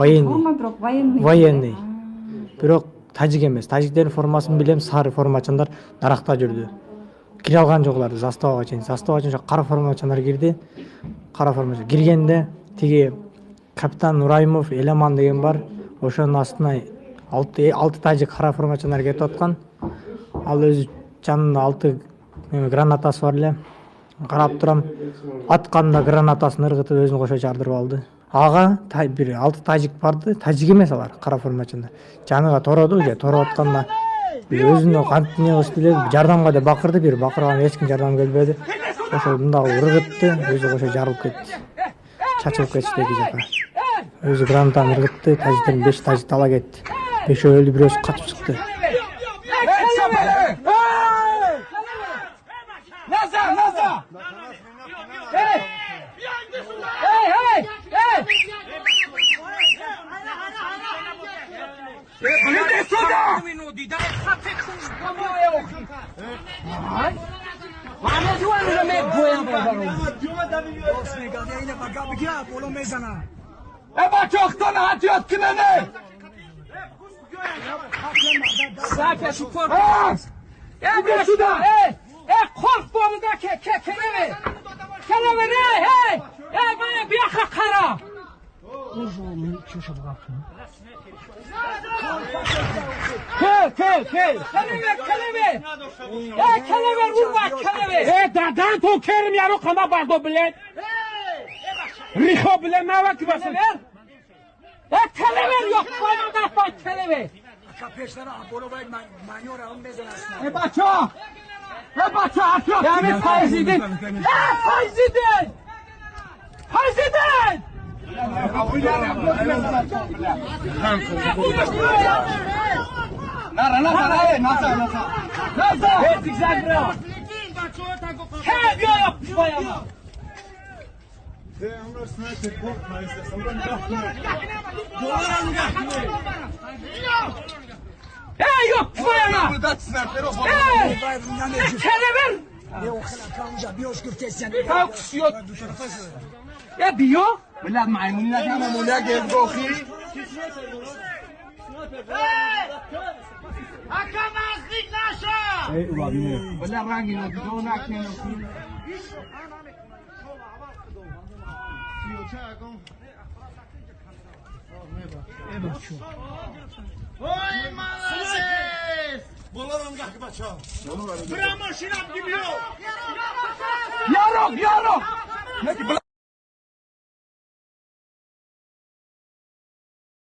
Военный. Бирок тажик эмес. Тажиктердин формасын билем, сары формачандар даракта жүрдү. Кире алган жок алар заставага чейин. Заставага чейин кара формачандар кирди. Кара формачан киргенде тиги капитан Нураймов, Эламан деген бар. Ошонун астына 6 тажик кара формачандар кетип аткан. Ал өзү жанында 6 гранатасы бар эле. Карап турам. Атканда гранатасын ыргытып өзүн кошо жардырып алды. Ага бир 6 тажик барды. Тажик эмес алар, кара формачандар. Жаныга тороду, тороп атканда өзүнө кантип не кылышты эле, жардамга деп бакырды, бир бакырган эч ким жардам келбеди. Ошо мындагы ыргытты, өзү кошо жарылып кетти. Чачылып кетти эки жака. Өзү гранатаны ыргытты, тажиктердин 5 тажик ала кетти. 5 өлдү, бирөөсү качып чыкты. Dadan to kerim yaro kana bardo bilet. Riho bilet ne var ki basın? Kelever yok bana da bak kelever. Kapeşlara apolo ve manyora on bezana. Baço atıyor. Yani faizidin. Faizidin. Yok bayana. Kelever. Ya biyo? Bilal maymunlar ama mulak evgohi. Akamazlık naşa. Bilal rangi no donak ne no. Oy malazes. Bolaram gak baça. Bramo şinap gibi yok. Yarok.